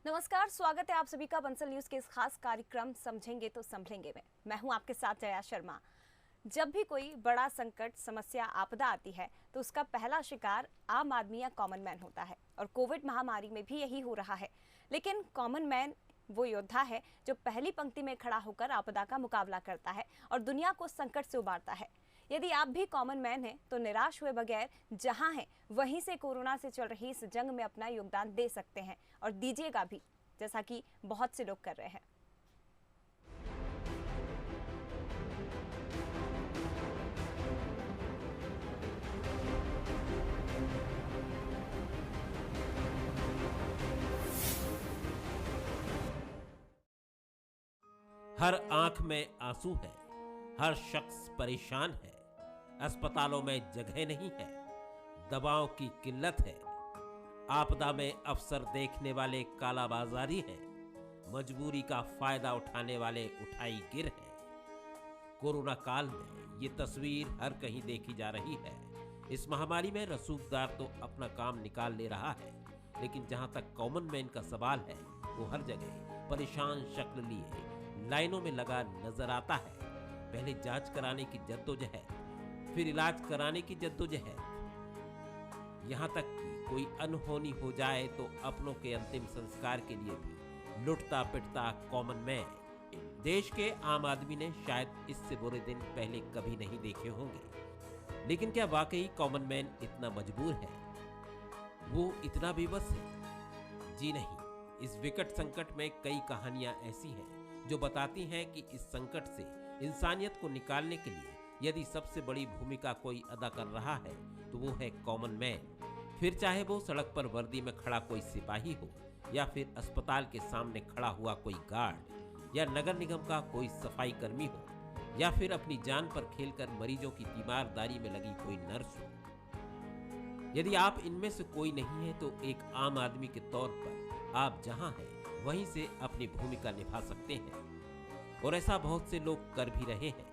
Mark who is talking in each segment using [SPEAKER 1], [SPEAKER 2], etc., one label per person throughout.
[SPEAKER 1] नमस्कार, स्वागत है आप सभी का बंसल न्यूज के इस खास कार्यक्रम समझेंगे तो संभलेंगे में। मैं हूं आपके साथ जया शर्मा। जब भी कोई बड़ा संकट, समस्या, आपदा आती है तो उसका पहला शिकार आम आदमी या कॉमन मैन होता है और कोविड महामारी में भी यही हो रहा है। लेकिन कॉमन मैन वो योद्धा है जो पहली पंक्ति में खड़ा होकर आपदा का मुकाबला करता है और दुनिया को संकट से उबारता है। यदि आप भी कॉमन मैन हैं तो निराश हुए बगैर जहां हैं वहीं से कोरोना से चल रही इस जंग में अपना योगदान दे सकते हैं और दीजिएगा भी, जैसा कि बहुत से लोग कर रहे हैं।
[SPEAKER 2] हर आंख में आंसू है, हर शख्स परेशान है। अस्पतालों में जगह नहीं है, दवाओं की किल्लत है। आपदा में अफसर देखने वाले कालाबाजारी हैं, मजबूरी का फायदा उठाने वाले उठाई गिर हैं। कोरोना काल में ये तस्वीर हर कहीं देखी जा रही है। इस महामारी में रसूखदार तो अपना काम निकाल ले रहा है, लेकिन जहां तक कॉमन मैन का सवाल है वो हर जगह परेशान शक्ल लिए लाइनों में लगा नजर आता है। पहले जांच कराने की जद्दोजहद, फिर इलाज कराने की जद्दोजहद, यहां तक कि कोई अनहोनी हो जाए तो अपनों के अंतिम संस्कार के लिए भी लुटता पिटता कॉमन मैन। देश के आम आदमी ने शायद इससे बुरे दिन पहले कभी नहीं देखे होंगे, लेकिन क्या वाकई कॉमन मैन इतना मजबूर है? वो इतना बेबस है? जी नहीं। इस विकट संकट में कई कहानियां ऐसी हैं जो बताती हैं कि इस संकट से इंसानियत को निकालने के लिए यदि सबसे बड़ी भूमिका कोई अदा कर रहा है तो वो है कॉमन मैन। फिर चाहे वो सड़क पर वर्दी में खड़ा कोई सिपाही हो, या फिर अस्पताल के सामने खड़ा हुआ कोई गार्ड, या नगर निगम का कोई सफाई कर्मी हो, या फिर अपनी जान पर खेलकर मरीजों की तीमारदारी में लगी कोई नर्स हो। यदि आप इनमें से कोई नहीं है तो एक आम आदमी के तौर पर आप जहां हैं वहीं से अपनी भूमिका निभा सकते हैं, और ऐसा बहुत से लोग कर भी रहे हैं।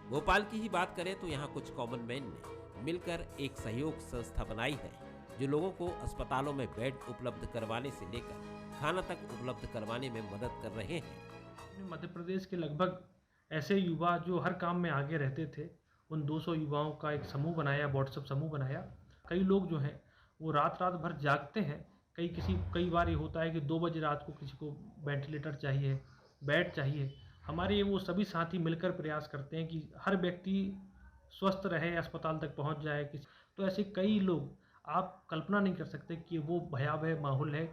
[SPEAKER 2] भोपाल की ही बात करें तो यहाँ कुछ कॉमन मैन ने मिलकर एक सहयोग संस्था बनाई है जो लोगों को अस्पतालों में बेड उपलब्ध करवाने से लेकर खाना तक उपलब्ध करवाने में मदद कर रहे हैं।
[SPEAKER 3] मध्य प्रदेश के लगभग ऐसे युवा जो हर काम में आगे रहते थे, उन 200 युवाओं का एक समूह बनाया, व्हाट्सएप समूह बनाया। कई लोग जो हैं वो रात रात भर जागते हैं। कई बार ये होता है कि 2 बजे रात को किसी को वेंटिलेटर चाहिए, बेड चाहिए। हमारे वो सभी साथी मिलकर प्रयास करते हैं कि हर व्यक्ति स्वस्थ रहे, अस्पताल तक पहुंच जाए। तो ऐसे कई लोग, आप कल्पना नहीं कर सकते कि वो भयावह माहौल है।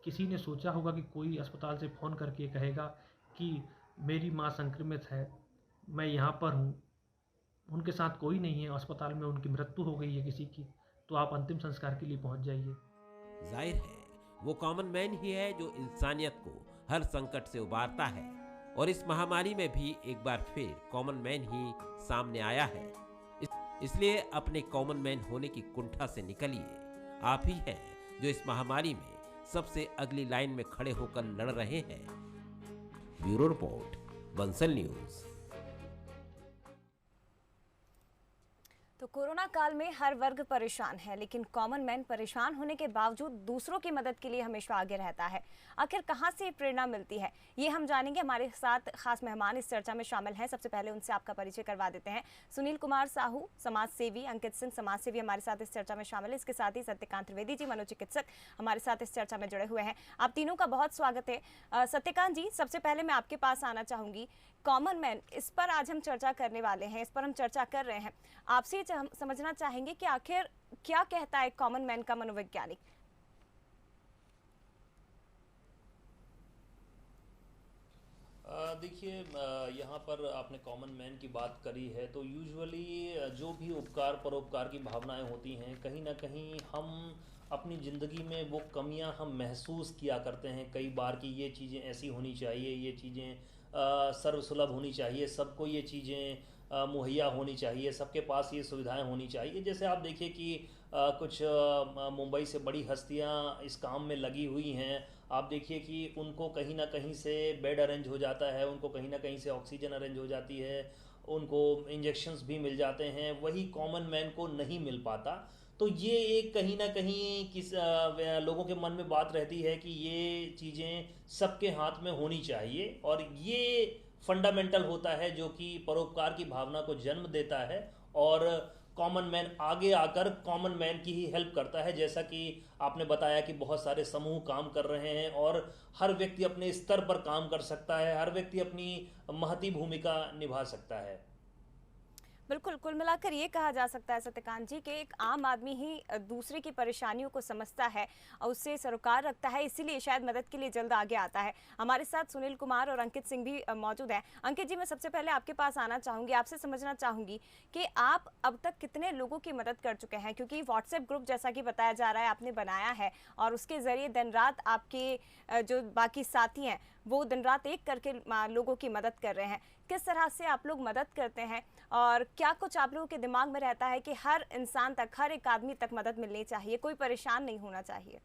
[SPEAKER 3] किसी ने सोचा होगा कि कोई अस्पताल से फ़ोन करके कहेगा कि मेरी माँ संक्रमित है, मैं यहाँ पर हूँ, उनके साथ कोई नहीं है, अस्पताल में उनकी मृत्यु हो गई है किसी की, तो आप अंतिम संस्कार के लिए पहुँच जाइए।
[SPEAKER 2] जाहिर है वो कॉमन मैन ही है जो इंसानियत को हर संकट से उबारता है, और इस महामारी में भी एक बार फिर कॉमन मैन ही सामने आया है। इसलिए अपने कॉमन मैन होने की कुंठा से निकलिए। आप ही हैं जो इस महामारी में सबसे अगली लाइन में खड़े होकर लड़ रहे हैं। Bureau report, Bansal news.
[SPEAKER 1] तो कोरोना काल में हर वर्ग परेशान है, लेकिन कॉमन मैन परेशान होने के बावजूद दूसरों की मदद के लिए हमेशा आगे रहता है। आखिर कहां से ये प्रेरणा मिलती है, ये हम जानेंगे। हमारे साथ खास मेहमान इस चर्चा में शामिल हैं। सबसे पहले उनसे आपका परिचय करवा देते हैं। सुनील कुमार साहू, समाज सेवी, अंकित सिंह, समाज सेवी, हमारे साथ इस चर्चा में शामिल है। इसके साथ ही सत्यकांत त्रिवेदी जी, मनोचिकित्सक, हमारे साथ इस चर्चा में जुड़े हुए हैं। आप तीनों का बहुत स्वागत है। सत्यकांत जी, सबसे पहले मैं आपके पास आना चाहूंगी। कॉमन मैन, इस पर आज हम चर्चा करने वाले हैं, इस पर हम चर्चा कर रहे हैं। आपसे हम समझना चाहेंगे कि आखिर क्या कहता है कॉमन मैन का मनोवैज्ञानिक।
[SPEAKER 4] देखिए, यहाँ पर आपने कॉमन मैन की बात करी है, तो यूजुअली जो भी उपकार परोपकार की भावनाएं होती हैं, कहीं ना कहीं हम अपनी ज़िंदगी में वो कमियां हम महसूस किया करते हैं कई बार कि ये चीज़ें ऐसी होनी चाहिए, ये चीज़ें सर्वसुलभ होनी चाहिए, सबको ये चीज़ें मुहैया होनी चाहिए, सबके पास ये सुविधाएं होनी चाहिए। जैसे आप देखिए कि कुछ मुंबई से बड़ी हस्तियां इस काम में लगी हुई हैं। आप देखिए कि उनको कहीं ना कहीं से बेड अरेंज हो जाता है, उनको कहीं ना कहीं से ऑक्सीजन अरेंज हो जाती है, उनको इंजेक्शंस भी मिल जाते हैं, वही कॉमन मैन को नहीं मिल पाता। तो ये एक कहीं ना कहीं लोगों के मन में बात रहती है कि ये चीज़ें सबके हाथ में होनी चाहिए, और ये फंडामेंटल होता है जो कि परोपकार की भावना को जन्म देता है, और कॉमन मैन आगे आकर कॉमन मैन की ही हेल्प करता है। जैसा कि आपने बताया कि बहुत सारे समूह काम कर रहे हैं और हर व्यक्ति अपने स्तर पर काम कर सकता है, हर व्यक्ति अपनी महती भूमिका निभा सकता है।
[SPEAKER 1] बिल्कुल, कुल मिलाकर ये कहा जा सकता है सत्यकांत जी कि एक आम आदमी ही दूसरे की परेशानियों को समझता है और उससे सरोकार रखता है, इसीलिए शायद मदद के लिए जल्द आगे आता है। हमारे साथ सुनील कुमार और अंकित सिंह भी मौजूद हैं। अंकित जी, मैं सबसे पहले आपके पास आना चाहूँगी, आपसे समझना चाहूँगी कि आप अब तक कितने लोगों की मदद कर चुके हैं, क्योंकि व्हाट्सएप ग्रुप जैसा कि बताया जा रहा है आपने बनाया है और उसके ज़रिए दिन रात आपके जो बाकी साथी हैं वो दिन रात एक करके लोगों की मदद कर रहे हैं। किस तरह से आप लोग मदद करते हैं और क्या कुछ आप लोगों के दिमाग में रहता है कि हर इंसान तक, हर एक आदमी तक मदद मिलनी चाहिए, कोई परेशान नहीं होना चाहिए?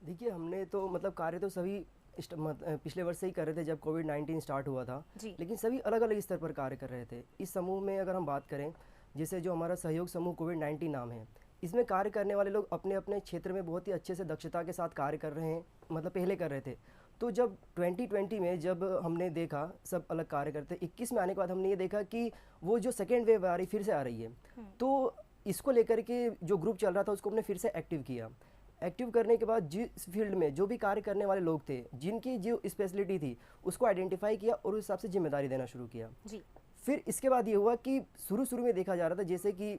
[SPEAKER 5] देखिए, हमने तो मतलब कार्य तो सभी पिछले वर्ष से ही कर रहे थे जब कोविड-19 स्टार्ट हुआ था, लेकिन सभी अलग अलग स्तर पर कार्य कर रहे थे। इस समूह में अगर हम बात करें, जैसे जो हमारा सहयोग समूह कोविड-19 नाम है, इसमें कार्य करने वाले लोग अपने अपने क्षेत्र में बहुत ही अच्छे से दक्षता के साथ कार्य कर रहे हैं, मतलब पहले कर रहे थे। तो जब 2020 में जब हमने देखा सब अलग कार्य करते, 21 में आने के बाद हमने ये देखा कि वो जो सेकेंड वेव आ रही फिर से आ रही है, तो इसको लेकर के जो ग्रुप चल रहा था उसको हमने फिर से एक्टिव किया। एक्टिव करने के बाद जिस फील्ड में जो भी कार्य करने वाले लोग थे, जिनकी जो स्पेशलिटी थी, उसको आइडेंटिफाई किया और उस हिसाब से जिम्मेदारी देना शुरू किया। फिर इसके बाद ये हुआ कि शुरू में देखा जा रहा था, जैसे कि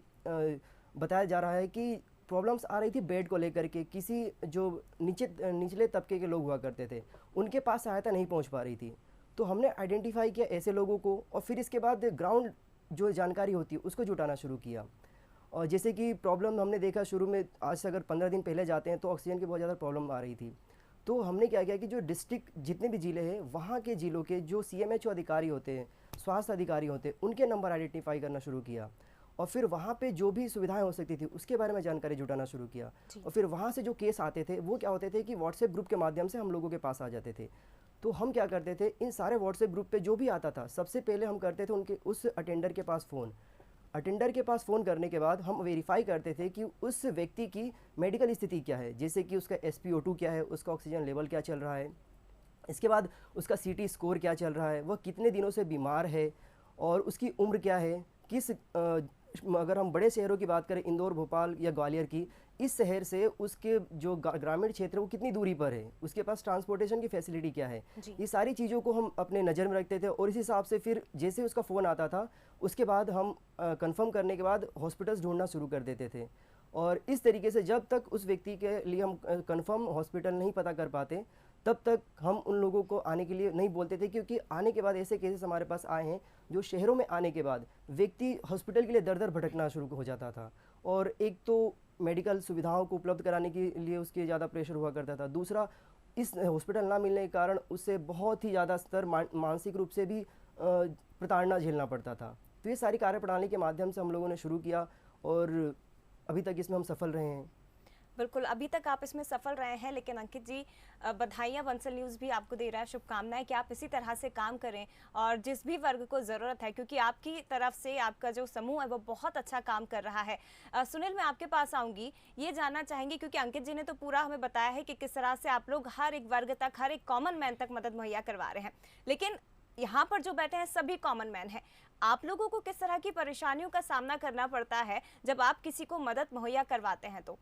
[SPEAKER 5] बताया जा रहा है कि प्रॉब्लम्स आ रही थी बेड को लेकर के, किसी जो निचले तबके के लोग हुआ करते थे उनके पास सहायता नहीं पहुंच पा रही थी। तो हमने आइडेंटिफाई किया ऐसे लोगों को और फिर इसके बाद ग्राउंड जो जानकारी होती है उसको जुटाना शुरू किया। और जैसे कि प्रॉब्लम हमने देखा शुरू में, आज से अगर 15 दिन पहले जाते हैं तो ऑक्सीजन की बहुत ज़्यादा प्रॉब्लम आ रही थी। तो हमने क्या किया कि जो डिस्ट्रिक्ट जितने भी ज़िले हैं वहाँ के ज़िलों के जो CMHO अधिकारी होते हैं, स्वास्थ्य अधिकारी होते हैं, उनके नंबर आइडेंटिफाई करना शुरू किया और फिर वहाँ पे जो भी सुविधाएं हो सकती थी उसके बारे में जानकारी जुटाना शुरू किया। और फिर वहाँ से जो केस आते थे वो क्या होते थे कि व्हाट्सएप ग्रुप के माध्यम से हम लोगों के पास आ जाते थे। तो हम क्या करते थे, इन सारे व्हाट्सएप ग्रुप पे जो भी आता था सबसे पहले हम करते थे उनके उस अटेंडर के पास फ़ोन करने के बाद हम वेरीफाई करते थे कि उस व्यक्ति की मेडिकल स्थिति क्या है, जैसे कि उसका SpO2 क्या है, उसका ऑक्सीजन लेवल क्या चल रहा है, इसके बाद उसका CT स्कोर क्या चल रहा है, वह कितने दिनों से बीमार है और उसकी उम्र क्या है, किस अगर हम बड़े शहरों की बात करें, इंदौर, भोपाल या ग्वालियर की, इस शहर से उसके जो ग्रामीण क्षेत्र है वो कितनी दूरी पर है, उसके पास ट्रांसपोर्टेशन की फैसिलिटी क्या है, ये सारी चीज़ों को हम अपने नज़र में रखते थे। और इस हिसाब से फिर जैसे उसका फ़ोन आता था उसके बाद हम कंफर्म करने के बाद हॉस्पिटल्स ढूंढना शुरू कर देते थे। और इस तरीके से जब तक उस व्यक्ति के लिए हम कंफर्म हॉस्पिटल नहीं पता कर पाते तब तक हम उन लोगों को आने के लिए नहीं बोलते थे, क्योंकि आने के बाद ऐसे केसेस हमारे पास आए हैं जो शहरों में आने के बाद व्यक्ति हॉस्पिटल के लिए दर दर भटकना शुरू हो जाता था। और एक तो मेडिकल सुविधाओं को उपलब्ध कराने के लिए उसके ज़्यादा प्रेशर हुआ करता था, दूसरा इस हॉस्पिटल ना मिलने के कारण उससे बहुत ही ज़्यादा स्तर मानसिक रूप से भी प्रताड़ना झेलना पड़ता था। तो ये सारी कार्यप्रणाली के माध्यम से हम लोगों ने शुरू किया और अभी तक इसमें हम सफल रहे हैं।
[SPEAKER 1] बिल्कुल, अभी तक आप इसमें सफल रहे हैं, लेकिन अंकित जी बधाइयाँ, बंसल न्यूज़ भी आपको दे रहा है शुभकामनाएं कि आप इसी तरह से काम करें और जिस भी वर्ग को ज़रूरत है, क्योंकि आपकी तरफ से आपका जो समूह है वो बहुत अच्छा काम कर रहा है। सुनील, मैं आपके पास आऊँगी, ये जानना चाहेंगे क्योंकि अंकित जी ने तो पूरा हमें बताया है कि किस तरह से आप लोग हर एक वर्ग तक, हर एक कॉमन मैन तक मदद मुहैया करवा रहे हैं, लेकिन यहाँ पर जो बैठे हैं सभी कॉमन मैन हैं। आप लोगों को किस तरह की परेशानियों का सामना करना पड़ता है जब आप किसी को मदद मुहैया करवाते हैं? तो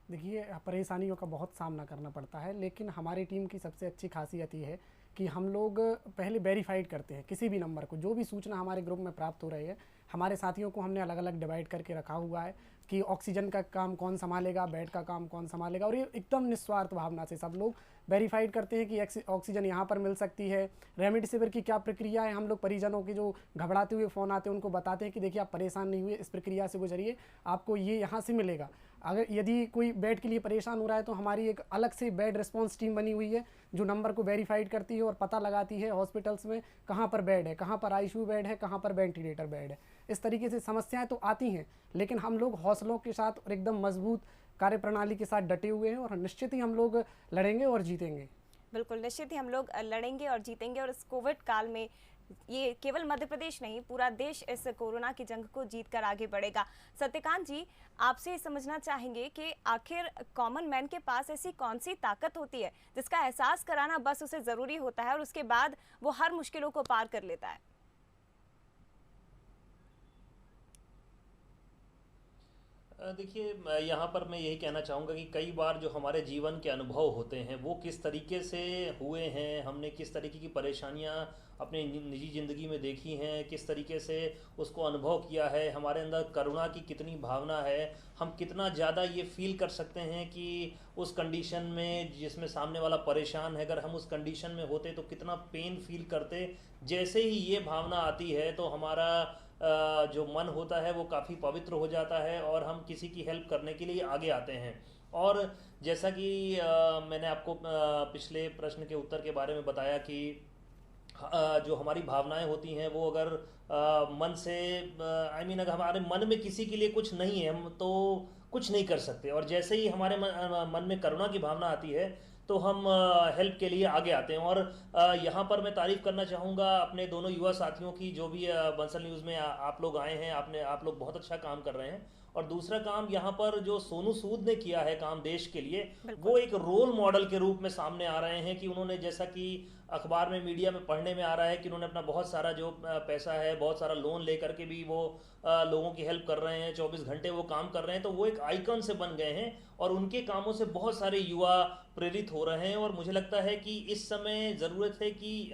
[SPEAKER 6] देखिए, परेशानियों का बहुत सामना करना पड़ता है, लेकिन हमारी टीम की सबसे अच्छी खासियत ये है कि हम लोग पहले वेरीफाइड करते हैं किसी भी नंबर को, जो भी सूचना हमारे ग्रुप में प्राप्त हो रही है। हमारे साथियों को हमने अलग अलग डिवाइड करके रखा हुआ है कि ऑक्सीजन का काम कौन संभालेगा, बेड का काम कौन संभालेगा, और ये एकदम निस्वार्थ भावना से सब लोग वेरीफाइड करते हैं कि ऑक्सीजन यहाँ पर मिल सकती है, रेमडेसिविर की क्या प्रक्रिया है। हम लोग परिजनों के जो घबराते हुए फ़ोन आते हैं उनको बताते हैं कि देखिए आप परेशान नहीं हुए, इस प्रक्रिया से गुजरिए, आपको ये यहाँ से मिलेगा। अगर यदि कोई बेड के लिए परेशान हो रहा है तो हमारी एक अलग से बेड रिस्पॉन्स टीम बनी हुई है जो नंबर को वेरीफाइड करती है और पता लगाती है हॉस्पिटल्स में कहाँ पर बेड है, कहाँ पर ICU बेड है, कहाँ पर वेंटिलेटर बेड है। इस तरीके से समस्याएं तो आती हैं, लेकिन हम लोग हौसलों के साथ और एकदम मजबूत कार्यप्रणाली के साथ डटे हुए हैं और निश्चित ही हम लोग लड़ेंगे और जीतेंगे।
[SPEAKER 1] बिल्कुल, निश्चित ही हम लोग लड़ेंगे और जीतेंगे। और इस कोविड काल में ये केवल मध्य प्रदेश नहीं, पूरा देश इस कोरोना की जंग को जीतकर आगे बढ़ेगा। सत्यकांत जी, आपसे ये समझना चाहेंगे कि आखिर कॉमन मैन के पास ऐसी कौन सी ताकत होती है जिसका एहसास कराना बस उसे ज़रूरी होता है और उसके बाद वो हर मुश्किलों को पार कर लेता है?
[SPEAKER 4] देखिए, यहाँ पर मैं यही कहना चाहूँगा कि कई बार जो हमारे जीवन के अनुभव होते हैं वो किस तरीके से हुए हैं, हमने किस तरीके की परेशानियाँ अपने निजी ज़िंदगी में देखी हैं, किस तरीके से उसको अनुभव किया है, हमारे अंदर करुणा की कितनी भावना है, हम कितना ज़्यादा ये फील कर सकते हैं कि उस कंडीशन में जिसमें सामने वाला परेशान है, अगर हम उस कंडीशन में होते तो कितना पेन फील करते। जैसे ही ये भावना आती है तो हमारा जो मन होता है वो काफ़ी पवित्र हो जाता है और हम किसी की हेल्प करने के लिए आगे आते हैं। और जैसा कि मैंने आपको पिछले प्रश्न के उत्तर के बारे में बताया कि जो हमारी भावनाएं होती हैं वो अगर मन से अगर हमारे मन में किसी के लिए कुछ नहीं है हम तो कुछ नहीं कर सकते, और जैसे ही हमारे मन में करुणा की भावना आती है तो हम हेल्प के लिए आगे आते हैं। और यहाँ पर मैं तारीफ़ करना चाहूँगा अपने दोनों युवा साथियों की, जो भी बंसल न्यूज़ में आप लोग आए हैं, आप लोग बहुत अच्छा काम कर रहे हैं। और दूसरा काम यहाँ पर जो सोनू सूद ने किया है काम देश के लिए, वो एक रोल मॉडल के रूप में सामने आ रहे हैं कि उन्होंने, जैसा कि अखबार में मीडिया में पढ़ने में आ रहा है कि उन्होंने अपना बहुत सारा जो पैसा है, बहुत सारा लोन लेकर के भी वो लोगों की हेल्प कर रहे हैं, 24 घंटे वो काम कर रहे हैं, तो वो एक आइकन से बन गए हैं और उनके कामों से बहुत सारे युवा प्रेरित हो रहे हैं। और मुझे लगता है कि इस समय ज़रूरत है कि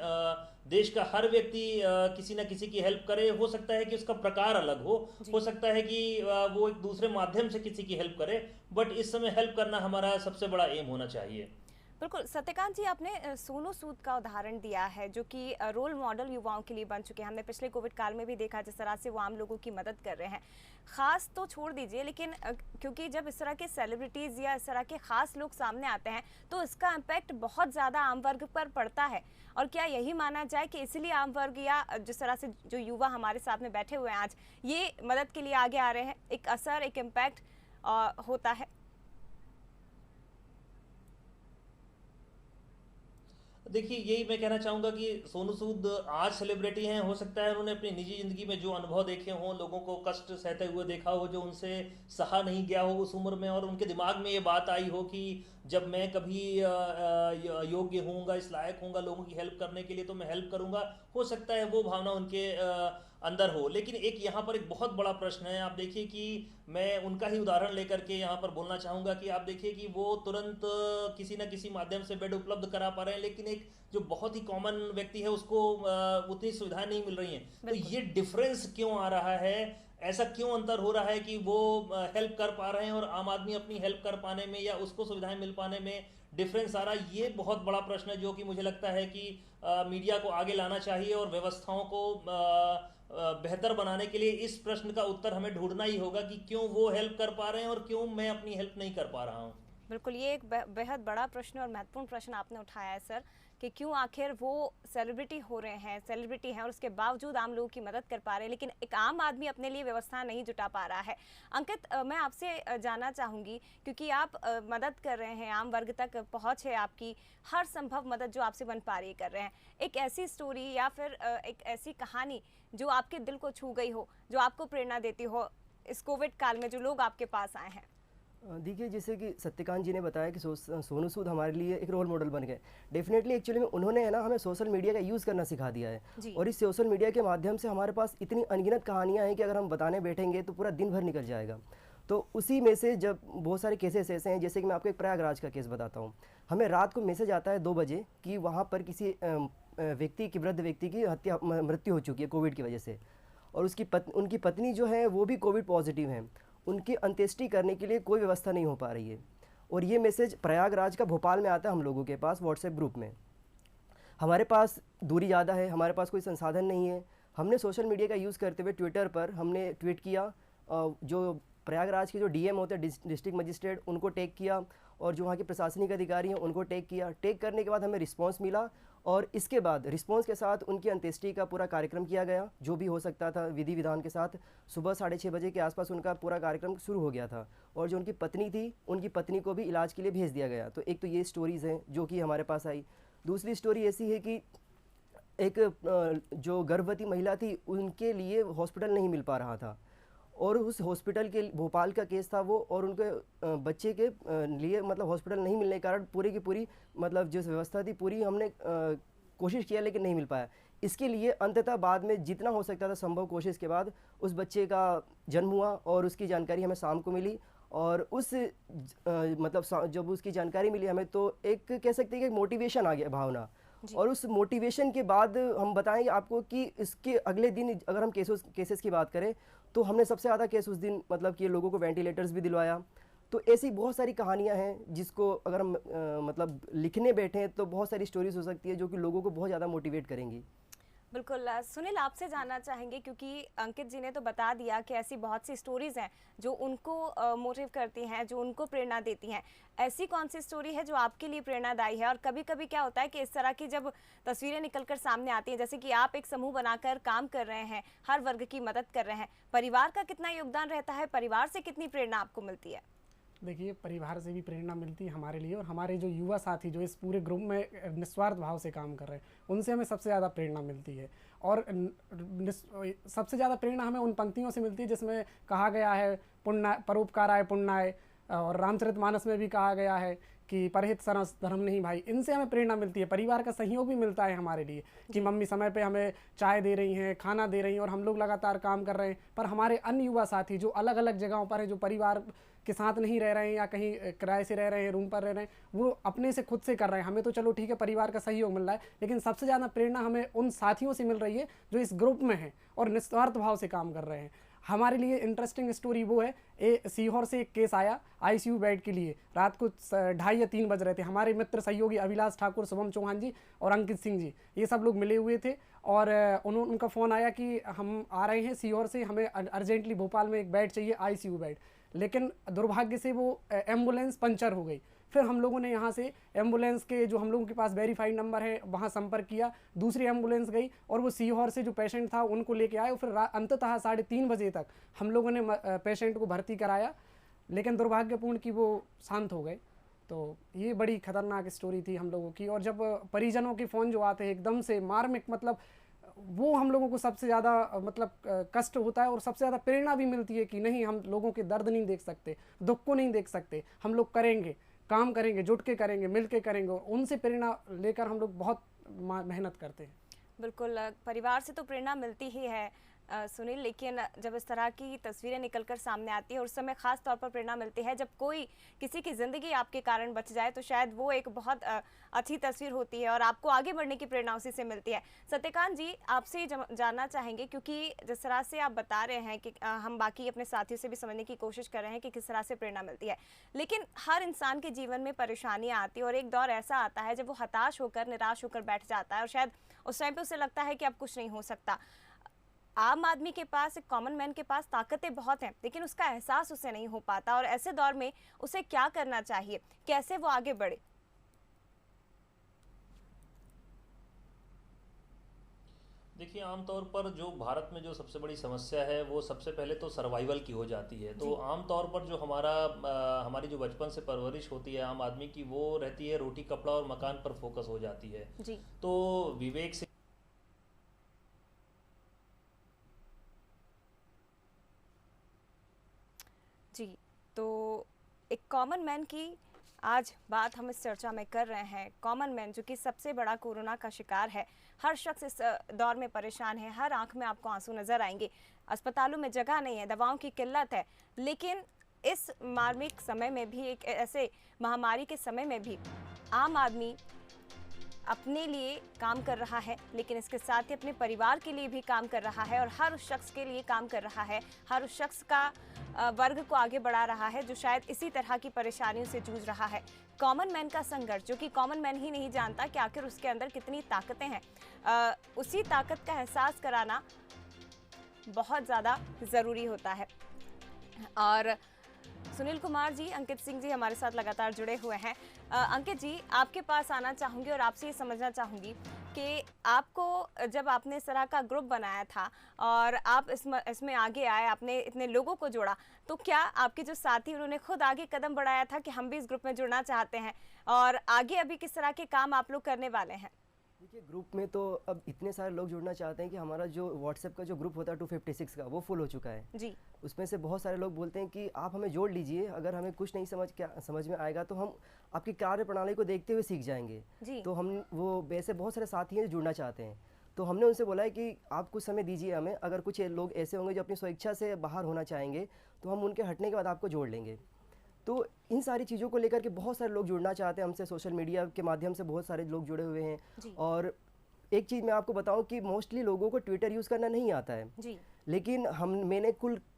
[SPEAKER 4] देश का हर व्यक्ति किसी न किसी की हेल्प करे। हो सकता है कि उसका प्रकार अलग हो सकता है कि वो एक दूसरे माध्यम से किसी की हेल्प करे, बट इस समय हेल्प करना हमारा सबसे बड़ा एम होना चाहिए।
[SPEAKER 1] बिल्कुल सत्यकांत जी, आपने सोनू सूद का उदाहरण दिया है जो कि रोल मॉडल युवाओं के लिए बन चुके हैं। हमने पिछले कोविड काल में भी देखा जिस तरह से वो आम लोगों की मदद कर रहे हैं। ख़ास तो छोड़ दीजिए, लेकिन क्योंकि जब इस तरह के सेलिब्रिटीज़ या इस तरह के ख़ास लोग सामने आते हैं तो इसका इम्पैक्ट बहुत ज़्यादा आम वर्ग पर पड़ता है। और क्या यही माना जाए कि इसलिए आम वर्ग या जिस तरह से जो युवा हमारे साथ में बैठे हुए हैं आज, ये मदद के लिए आगे आ रहे हैं, एक असर, एक इम्पैक्ट होता है?
[SPEAKER 4] देखिए, यही मैं कहना चाहूँगा कि सोनू सूद आज सेलिब्रिटी हैं। हो सकता है उन्होंने अपनी निजी ज़िंदगी में जो अनुभव देखे हों, लोगों को कष्ट सहते हुए देखा हो जो उनसे सहा नहीं गया हो उस उम्र में, और उनके दिमाग में ये बात आई हो कि जब मैं कभी योग्य होऊंगा, इस लायक होऊंगा लोगों की हेल्प करने के लिए, तो मैं हेल्प करूंगा। हो सकता है वो भावना उनके अंदर हो। लेकिन एक यहाँ पर एक बहुत बड़ा प्रश्न है। आप देखिए कि मैं उनका ही उदाहरण लेकर के यहाँ पर बोलना चाहूँगा कि आप देखिए कि वो तुरंत किसी न किसी माध्यम से बेड उपलब्ध करा पा रहे हैं, लेकिन एक जो बहुत ही कॉमन व्यक्ति है उसको उतनी सुविधाएं नहीं मिल रही हैं। तो ये डिफरेंस क्यों आ रहा है, ऐसा क्यों अंतर हो रहा है कि वो हेल्प कर पा रहे हैं और आम आदमी अपनी हेल्प कर पाने में या उसको सुविधाएं मिल पाने में डिफरेंस आ रहा है? ये बहुत बड़ा प्रश्न है जो कि मुझे लगता है कि मीडिया को आगे लाना चाहिए और व्यवस्थाओं को बेहतर बनाने के लिए इस प्रश्न का उत्तर हमें ढूंढना ही होगा कि क्यों वो हेल्प कर पा रहे हैं और क्यों मैं अपनी हेल्प नहीं कर पा रहा हूँ।
[SPEAKER 1] बिल्कुल, ये एक बेहद बड़ा प्रश्न और महत्वपूर्ण प्रश्न आपने उठाया है सर, कि क्यों आखिर वो सेलिब्रिटी हो रहे हैं, सेलिब्रिटी हैं और उसके बावजूद आम लोगों की मदद कर पा रहे हैं, लेकिन एक आम आदमी अपने लिए व्यवस्था नहीं जुटा पा रहा है। अंकित, मैं आपसे जानना चाहूँगी, क्योंकि आप मदद कर रहे हैं, आम वर्ग तक पहुँच है आपकी, हर संभव मदद जो आपसे बन पा रही है कर रहे हैं। एक ऐसी स्टोरी या फिर एक ऐसी कहानी जो आपके दिल को छू गई हो, जो आपको प्रेरणा देती हो इस कोविड काल में जो लोग आपके पास आए हैं?
[SPEAKER 5] देखिए, जैसे कि सत्यकांत जी ने बताया कि सोनू सूद हमारे लिए एक रोल मॉडल बन गए। डेफिनेटली एक्चुअली में उन्होंने है ना हमें सोशल मीडिया का यूज़ करना सिखा दिया है, और इस सोशल मीडिया के माध्यम से हमारे पास इतनी अनगिनत कहानियाँ हैं कि अगर हम बताने बैठेंगे तो पूरा दिन भर निकल जाएगा। तो उसी में से जब बहुत सारे केसेस ऐसे हैं, जैसे कि मैं आपको एक प्रयागराज का केस बताता हूँ। हमें रात को मैसेज आता है 2 बजे कि वहाँ पर किसी वृद्ध व्यक्ति की मृत्यु हो चुकी है कोविड की वजह से, और उनकी पत्नी जो है वो भी कोविड पॉजिटिव हैं। उनकी अंत्येष्टि करने के लिए कोई व्यवस्था नहीं हो पा रही है, और ये मैसेज प्रयागराज का भोपाल में आता है हम लोगों के पास व्हाट्सएप ग्रुप में। हमारे पास दूरी ज़्यादा है, हमारे पास कोई संसाधन नहीं है। हमने सोशल मीडिया का यूज़ करते हुए ट्विटर पर हमने ट्वीट किया, जो प्रयागराज के जो डीएम होते हैं, डिस्ट्रिक्ट मजिस्ट्रेट, उनको टैग किया, और जो वहाँ के प्रशासनिक अधिकारी हैं उनको टैग किया। टैग करने के बाद हमें रिस्पांस मिला, और इसके बाद रिस्पांस के साथ उनकी अंत्येष्टि का पूरा कार्यक्रम किया गया, जो भी हो सकता था विधि विधान के साथ। सुबह 6:30 बजे के आसपास उनका पूरा कार्यक्रम शुरू हो गया था, और जो उनकी पत्नी थी, उनकी पत्नी को भी इलाज के लिए भेज दिया गया। तो एक तो ये स्टोरीज़ हैं जो कि हमारे पास आई। दूसरी स्टोरी ऐसी है कि एक जो गर्भवती महिला थी उनके लिए हॉस्पिटल नहीं मिल पा रहा था, और उस हॉस्पिटल के भोपाल का केस था वो, और उनके बच्चे के लिए मतलब हॉस्पिटल नहीं मिलने के कारण पूरी की पूरी मतलब जो व्यवस्था थी पूरी हमने कोशिश किया लेकिन नहीं मिल पाया। इसके लिए अंततः बाद में जितना हो सकता था संभव कोशिश के बाद उस बच्चे का जन्म हुआ और उसकी जानकारी हमें शाम को मिली, और उस मतलब जब उसकी जानकारी मिली हमें तो एक कह सकते हैं कि मोटिवेशन आ गया, भावना। और उस मोटिवेशन के बाद हम बताएंगे आपको कि इसके अगले दिन अगर हम केसेस की बात करें तो हमने सबसे ज़्यादा केस उस दिन मतलब कि लोगों को वेंटिलेटर्स भी दिलवाया। तो ऐसी बहुत सारी कहानियां हैं जिसको अगर हम मतलब लिखने बैठे तो बहुत सारी स्टोरीज हो सकती है जो कि लोगों को बहुत ज़्यादा मोटिवेट करेंगी।
[SPEAKER 1] बिल्कुल सुनील, आपसे जानना चाहेंगे क्योंकि अंकित जी ने तो बता दिया कि ऐसी बहुत सी स्टोरीज हैं जो उनको मोटिव करती हैं, जो उनको प्रेरणा देती हैं। ऐसी कौन सी स्टोरी है जो आपके लिए प्रेरणादायी है? और कभी कभी क्या होता है कि इस तरह की जब तस्वीरें निकलकर सामने आती हैं, जैसे कि आप एक समूह बनाकर काम कर रहे हैं, हर वर्ग की मदद कर रहे हैं, परिवार का कितना योगदान रहता है? परिवार से कितनी प्रेरणा आपको मिलती है?
[SPEAKER 6] देखिए, परिवार से भी प्रेरणा मिलती है हमारे लिए, और हमारे जो युवा साथी जो इस पूरे ग्रुप में निस्वार्थ भाव से काम कर रहे हैं उनसे हमें सबसे ज़्यादा प्रेरणा मिलती है। और सबसे ज़्यादा प्रेरणा हमें उन पंक्तियों से मिलती है जिसमें कहा गया है पुण्य परोपकाराय पुण्याय, और रामचरितमानस में भी कहा गया है कि परहित सरस धर्म नहीं भाई। इनसे हमें प्रेरणा मिलती है। परिवार का सहयोग भी मिलता है हमारे लिए कि मम्मी समय पे हमें चाय दे रही हैं, खाना दे रही हैं, और हम लोग लगातार काम कर रहे हैं। पर हमारे अन्य युवा साथी जो अलग अलग जगहों पर हैं, जो परिवार के साथ नहीं रह रहे हैं या कहीं किराए से रह रहे हैं, रूम पर रह रहे हैं, वो अपने से खुद से कर रहे हैं। हमें तो चलो ठीक है परिवार का सहयोग मिल रहा है, लेकिन सबसे ज़्यादा प्रेरणा हमें उन साथियों से मिल रही है जो इस ग्रुप में हैं और निस्वार्थ भाव से काम कर रहे हैं। हमारे लिए इंटरेस्टिंग स्टोरी वो है, सीहोर से एक केस आया आईसीयू बेड के लिए। रात को 2:30 या 3 बज रहे थे। हमारे मित्र सहयोगी अभिलाष ठाकुर, शुभम चौहान जी और अंकित सिंह जी, ये सब लोग मिले हुए थे, और उनका फ़ोन आया कि हम आ रहे हैं सीहोर से, हमें अर्जेंटली भोपाल में एक बेड चाहिए, आईसीयू बेड। लेकिन दुर्भाग्य से वो एम्बुलेंस पंचर हो गई। फिर हम लोगों ने यहाँ से एम्बुलेंस के जो हम लोगों के पास वेरीफाइड नंबर है वहाँ संपर्क किया, दूसरी एम्बुलेंस गई और वो सीहोर से जो पेशेंट था उनको लेके आए। और फिर अंततः 3:30 बजे तक हम लोगों ने पेशेंट को भर्ती कराया, लेकिन दुर्भाग्यपूर्ण कि वो शांत हो गए। तो ये बड़ी खतरनाक स्टोरी थी हम लोगों की। और जब परिजनों के फ़ोन जो आते हैं एकदम से मार्मिक, मतलब वो हम लोगों को सबसे ज़्यादा मतलब कष्ट होता है, और सबसे ज़्यादा प्रेरणा भी मिलती है कि नहीं, हम लोगों के दर्द नहीं देख सकते, दुख को नहीं देख सकते, हम लोग करेंगे, काम करेंगे, जुट के करेंगे, मिल के करेंगे, और उनसे प्रेरणा लेकर हम लोग बहुत मेहनत करते हैं।
[SPEAKER 1] बिल्कुल, परिवार से तो प्रेरणा मिलती ही है सुनील, लेकिन जब इस तरह की तस्वीरें निकलकर सामने आती है उस समय खास तौर पर प्रेरणा मिलती है जब कोई किसी की ज़िंदगी आपके कारण बच जाए, तो शायद वो एक बहुत अच्छी तस्वीर होती है और आपको आगे बढ़ने की प्रेरणा उसी से मिलती है। सत्यकांत जी, आपसे जानना चाहेंगे, क्योंकि जिस तरह से आप बता रहे हैं कि हम बाकी अपने साथियों से भी समझने की कोशिश कर रहे हैं कि किस तरह से प्रेरणा मिलती है, लेकिन हर इंसान के जीवन में परेशानियाँ आती है और एक दौर ऐसा आता है जब वो हताश होकर, निराश होकर बैठ जाता है और शायद उस टाइम पर उसे लगता है कि अब कुछ नहीं हो सकता। आम आदमी के पास, एक कॉमन मैन के पास ताकतें बहुत हैं, लेकिन उसका एहसास उसे नहीं हो पाता, और ऐसे दौर में उसे क्या करना चाहिए, कैसे वो आगे बढ़े?
[SPEAKER 4] देखिए, आमतौर पर जो भारत में जो सबसे बड़ी समस्या है वो सबसे पहले तो सर्वाइवल की हो जाती है। तो आमतौर पर जो हमारी जो बचपन से परवरिश होती है आम आदमी की, वो रहती है रोटी कपड़ा और मकान पर फोकस हो जाती है जी। तो विवेक से
[SPEAKER 1] जी, तो एक कॉमन मैन की आज बात हम इस चर्चा में कर रहे हैं। कॉमन मैन जो कि सबसे बड़ा कोरोना का शिकार है। हर शख्स इस दौर में परेशान है, हर आंख में आपको आंसू नजर आएंगे, अस्पतालों में जगह नहीं है, दवाओं की किल्लत है, लेकिन इस मार्मिक समय में भी, एक ऐसे महामारी के समय में भी आम आदमी अपने लिए काम कर रहा है, लेकिन इसके साथ ही अपने परिवार के लिए भी काम कर रहा है और हर उस शख्स के लिए काम कर रहा है, हर उस शख्स का वर्ग को आगे बढ़ा रहा है जो शायद इसी तरह की परेशानियों से जूझ रहा है। कॉमन मैन का संघर्ष, जो कि कॉमन मैन ही नहीं जानता कि आखिर उसके अंदर कितनी ताकतें हैं, उसी ताकत का एहसास कराना बहुत ज़्यादा ज़रूरी होता है। और सुनील कुमार जी, अंकित सिंह जी हमारे साथ लगातार जुड़े हुए हैं। अंकित जी, आपके पास आना चाहूँगी और आपसे ये समझना चाहूँगी कि आपको जब आपने इस तरह का ग्रुप बनाया था और आप इसमें आगे आए, आपने इतने लोगों को जोड़ा, तो क्या आपके जो साथी उन्होंने खुद आगे कदम बढ़ाया था कि हम भी इस ग्रुप में जुड़ना चाहते हैं, और आगे अभी किस तरह के काम आप लोग करने वाले हैं?
[SPEAKER 5] देखिए ग्रुप में तो अब इतने सारे लोग जुड़ना चाहते हैं कि हमारा जो व्हाट्सएप का जो ग्रुप होता है 256 का वो फुल हो चुका है
[SPEAKER 1] जी।
[SPEAKER 5] उसमें से बहुत सारे लोग बोलते हैं कि आप हमें जोड़ लीजिए, अगर हमें कुछ नहीं समझ में आएगा तो हम आपकी कार्य प्रणाली को देखते हुए सीख जाएंगे जी। तो हम वो वैसे बहुत सारे साथी हैं जो जुड़ना चाहते हैं, तो हमने उनसे बोला है कि आप कुछ समय दीजिए हमें, अगर कुछ लोग ऐसे होंगे जो अपनी स्वेच्छा से बाहर होना चाहेंगे तो हम उनके हटने के बाद आपको जोड़ लेंगे। तो इन सारी चीज़ों को लेकर के बहुत सारे लोग जुड़ना चाहते हैं हमसे, सोशल मीडिया के माध्यम से बहुत सारे लोग जुड़े हुए हैं। और एक चीज़ मैं आपको बताऊं कि मोस्टली लोगों को ट्विटर यूज़ करना नहीं आता है जी। लेकिन मैंने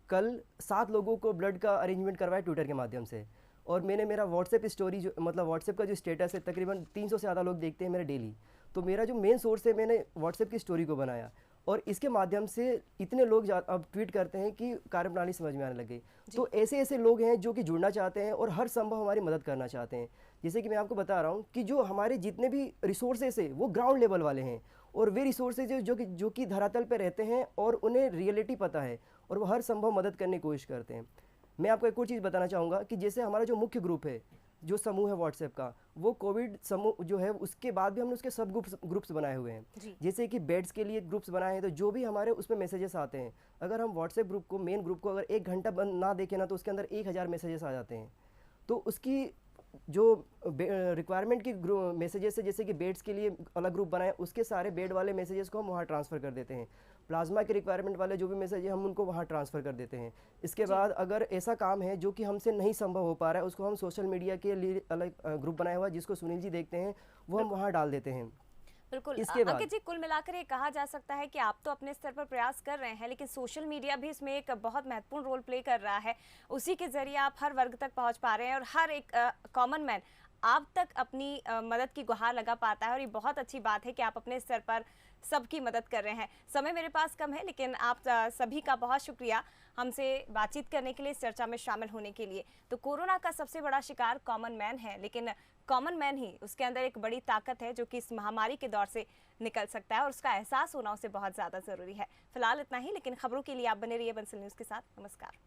[SPEAKER 5] कल 7 लोगों को ब्लड का अरेंजमेंट करवाया ट्विटर के माध्यम से, और मैंने मेरा व्हाट्सएप स्टोरी जो मतलब व्हाट्सएप का जो स्टेटस है तकरीबन 300 से ज़्यादा लोग देखते हैं मेरे डेली, तो मेरा जो मेन सोर्स है मैंने व्हाट्सएप की स्टोरी को बनाया, और इसके माध्यम से इतने लोग अब ट्वीट करते हैं कि कार्यप्रणाली समझ में आने लगे। तो ऐसे लोग हैं जो कि जुड़ना चाहते हैं और हर संभव हमारी मदद करना चाहते हैं। जैसे कि मैं आपको बता रहा हूँ कि जो हमारे जितने भी रिसोर्सेज है वो ग्राउंड लेवल वाले हैं, और वे रिसोर्सेज जो कि धरातल पर रहते हैं और उन्हें रियलिटी पता है और वो हर संभव मदद करने की कोशिश करते हैं। मैं आपको एक और चीज़ बताना चाहूँगा कि जैसे हमारा जो मुख्य ग्रुप है, जो समूह है व्हाट्सएप का, वो कोविड समूह जो है उसके बाद भी हमने उसके सब ग्रुप्स बनाए हुए हैं। जैसे कि बेड्स के लिए ग्रुप्स बनाए हैं, तो जो भी हमारे उसमें मैसेजेस आते हैं, अगर हम व्हाट्सएप ग्रुप को मेन ग्रुप को अगर 1 घंटा बंद ना देखें ना तो उसके अंदर 1000 मैसेजेस आ जाते हैं। तो उसकी जो रिक्वायरमेंट की मैसेजेस है, जैसे कि बेड्स के लिए अलग ग्रुप बनाए, उसके सारे बेड वाले मैसेजेस को हम वहाँ ट्रांसफ़र कर देते हैं। प्लाज्मा के रिक्वायरमेंट वाले जो भी मैसेज है हम उनको वहाँ ट्रांसफ़र कर देते हैं। इसके बाद अगर ऐसा काम है जो कि हमसे नहीं संभव हो पा रहा है, उसको हम सोशल मीडिया के लिए अलग ग्रुप बनाया हुआ है जिसको सुनील जी देखते हैं, वो हम वहाँ डाल देते हैं।
[SPEAKER 1] बिल्कुल। अंकित जी, कुल मिलाकर ये कहा जा सकता है कि आप तो अपने स्तर पर प्रयास कर रहे हैं, लेकिन सोशल मीडिया भी इसमें एक बहुत महत्वपूर्ण रोल प्ले कर रहा है। उसी के जरिए आप हर वर्ग तक पहुंच पा रहे हैं और हर एक कॉमन मैन आप तक अपनी मदद की गुहार लगा पाता है, और ये बहुत अच्छी बात है कि आप अपने स्तर पर सबकी मदद कर रहे हैं। समय मेरे पास कम है, लेकिन आप सभी का बहुत शुक्रिया हमसे बातचीत करने के लिए, इस चर्चा में शामिल होने के लिए। तो कोरोना का सबसे बड़ा शिकार कॉमन मैन है, लेकिन कॉमन मैन ही उसके अंदर एक बड़ी ताकत है जो कि इस महामारी के दौर से निकल सकता है, और उसका एहसास होना उसे बहुत ज़्यादा ज़रूरी है। फिलहाल इतना ही, लेकिन खबरों के लिए आप बने रहिए बंसल न्यूज़ के साथ। नमस्कार।